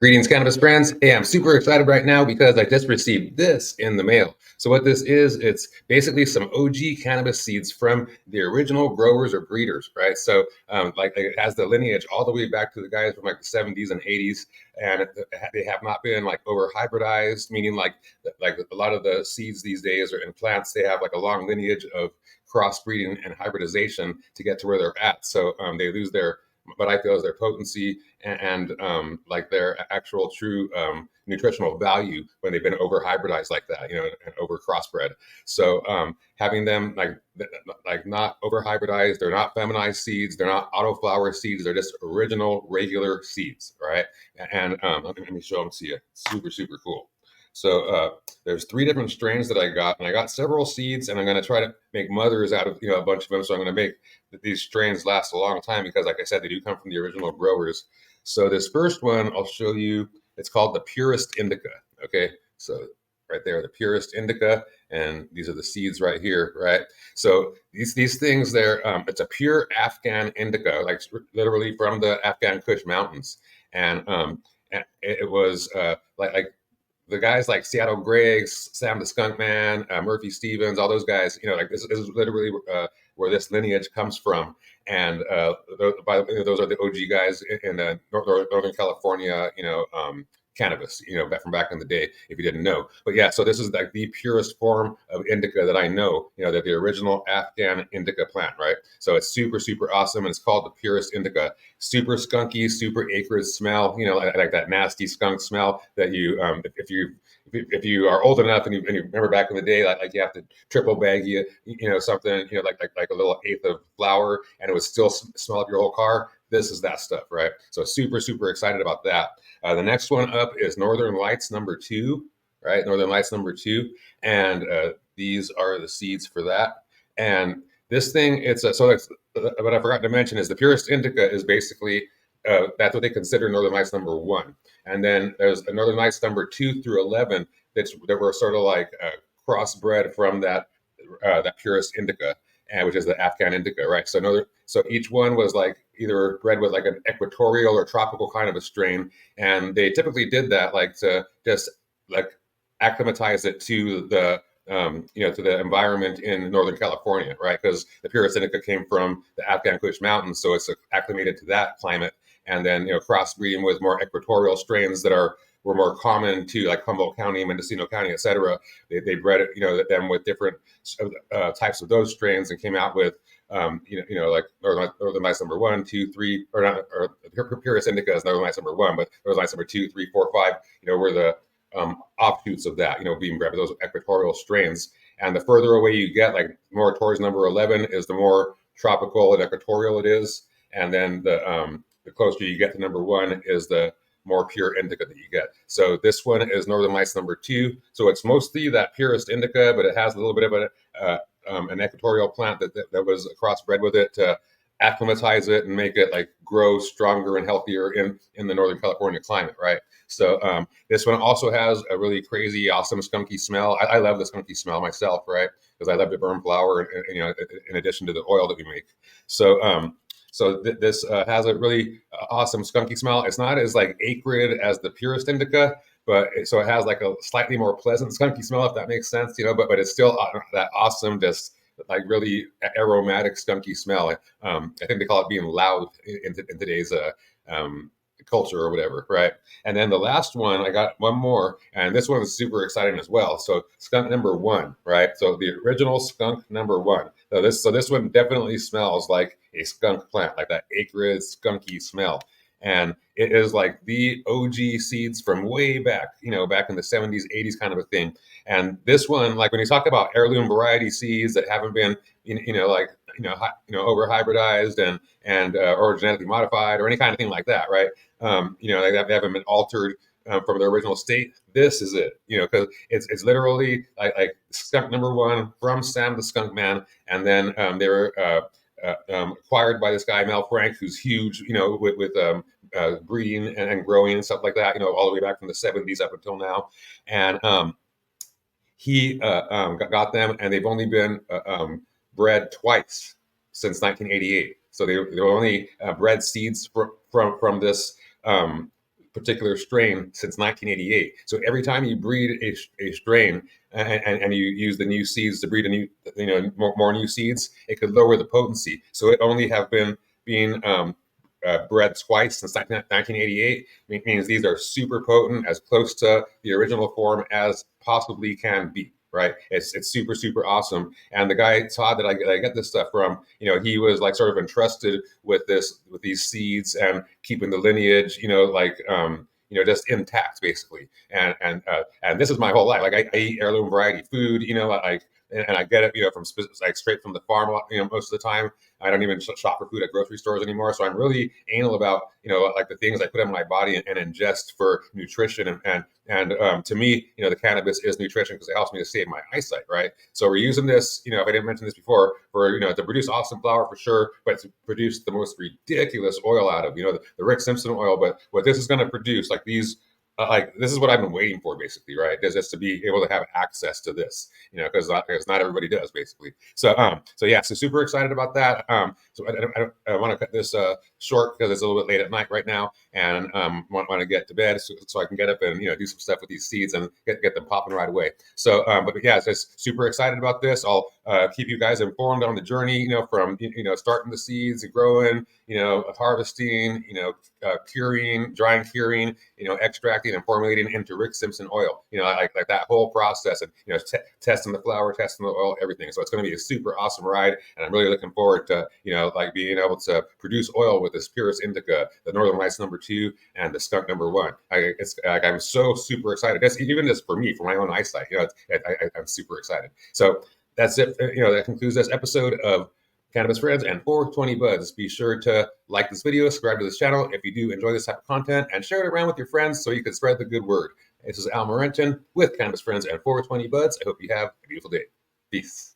Greetings, Cannabis Friends. Hey, I'm super excited right now because I just received this in the mail. So what this is, it's basically some OG cannabis seeds from the original growers or breeders, right? So like it has the lineage all the way back to the guys from like the 70s and 80s, and they have not been like over hybridized, meaning like a lot of the seeds these days are in plants. They have like a long lineage of crossbreeding and hybridization to get to where they're at. So they lose their what I feel is their potency and like their actual true nutritional value when they've been over hybridized like that, and over crossbred. So having them like not over hybridized, they're not feminized seeds, they're not auto flower seeds, they're just original regular seeds, right? And let me show them to you. Super cool. So there's 3 different strains that I got, and I got several seeds, and I'm going to try to make mothers out of a bunch of them. So I'm going to make these strains last a long time because, like I said, they do come from the original growers. So this first one I'll show you. It's called the Purest Indica. Okay, so right there, the Purest Indica, and these are the seeds right here, right? So these things, it's a pure Afghan indica, like literally from the Afghan Kush mountains, and it was like the guys like Seattle Griggs, Sam the Skunk Man, Murphy Stevens, all those guys, like this is literally where this lineage comes from. And those are the OG guys in Northern California, cannabis, back in the day, if you didn't know. But yeah, so this is like the purest form of indica that I know, that the original Afghan indica plant, right? So it's super awesome, and it's called the Purest Indica. Super skunky, super acrid smell, like that nasty skunk smell that if you are old enough and you remember back in the day, like you have to triple bag something, like a little eighth of flour, and it would still smell up your whole car. This is that stuff, right? So super excited about that. The next one up is Northern Lights #2, right? Northern Lights #2, and these are the seeds for that. And this thing, what I forgot to mention is the Purest Indica is basically that's what they consider Northern Lights #1. And then there's a Northern Lights #2 through 11 that were sort of like crossbred from that Purest Indica, and which is the Afghan Indica, right? So each one was like either bred with like an equatorial or tropical kind of a strain, and they typically did that like to just like acclimatize it to to the environment in Northern California, right? Because the Purest Indica came from the Afghan Kush mountains, so it's acclimated to that climate. And then crossbreeding with more equatorial strains that were more common to like Humboldt County, Mendocino County, et cetera. They bred it, them with different types of those strains and came out with like Northern Lights #1, 2, 3, or not, or Purest Indica is Northern Lights #1, but Northern Lights #2, 3, 4, 5, were the offshoots of that, being bred with those equatorial strains. And the further away you get, like more towards #11, is the more tropical and equatorial it is. And then the closer you get to #1 is the more pure indica that you get. So this one is Northern Lights #2. So it's mostly that Purest Indica, but it has a little bit of an equatorial plant that was crossbred with it to acclimatize it and make it like grow stronger and healthier in the Northern California climate, right? So this one also has a really crazy, awesome, skunky smell. I love the skunky smell myself, right? Because I love to burn flower, in addition to the oil that we make. So this has a really awesome skunky smell. It's not as like acrid as the Purest Indica, so it has like a slightly more pleasant skunky smell, if that makes sense, but it's still that awesome, just like really aromatic skunky smell. I think they call it being loud in today's culture or whatever, right? And then the last one, I got one more, and this one is super exciting as well. So skunk #1, right? So the original skunk #1. So this one definitely smells like a skunk plant, like that acrid, skunky smell. And it is like the OG seeds from way back, back in the 70s, 80s kind of a thing. And this one, like when you talk about heirloom variety seeds that haven't been, over hybridized and or genetically modified or any kind of thing like that, right? They haven't been altered from their original state. This is it, because it's literally like skunk #1 from Sam the Skunk Man, and then they were acquired by this guy Mel Frank, who's huge, with breeding and growing and stuff like that, all the way back from the 70s up until now, and he got them, and they've only been bred twice since 1988. So they were only bred seeds from this particular strain since 1988. So every time you breed a strain and you use the new seeds to breed a new, more new seeds, it could lower the potency. So it only have been being bred twice since 1988. Means these are super potent, as close to the original form as possibly can be. Right? It's super awesome. And the guy Todd that I get this stuff from, he was like sort of entrusted with these seeds and keeping the lineage, just intact basically. And this is my whole life. Like I eat heirloom variety food, and I get it, from like straight from the farm, most of the time. I don't even shop for food at grocery stores anymore. So I'm really anal about, like the things I put in my body and ingest for nutrition. And to me, the cannabis is nutrition because it helps me to save my eyesight, right? So we're using this, if I didn't mention this before, for, to produce awesome flower for sure, but to produce the most ridiculous oil out of, the Rick Simpson oil. But what this is going to produce, like these, this is what I've been waiting for, basically, right? Is just to be able to have access to this, because not everybody does, basically. So yeah, so super excited about that. So I want to cut this short because it's a little bit late at night right now, and want to get to bed so I can get up and do some stuff with these seeds and get them popping right away. So, but yeah, just super excited about this. I'll keep you guys informed on the journey, from starting the seeds, growing, harvesting, curing, drying, curing, extracting and formulating into Rick Simpson oil, like that whole process, and testing the flower, testing the oil, everything. So it's going to be a super awesome ride, and I'm really looking forward to like being able to produce oil with this Purest Indica, the Northern Lights #2, and the Skunk #1. I'm so super excited. That's even just for me, for my own eyesight. I'm super excited. So that's it. That concludes this episode of Cannabis Friends and 420 Buds. Be sure to like this video, subscribe to this channel if you do enjoy this type of content, and share it around with your friends so you can spread the good word. This is Al Morenton with Cannabis Friends and 420 Buds. I hope you have a beautiful day. Peace.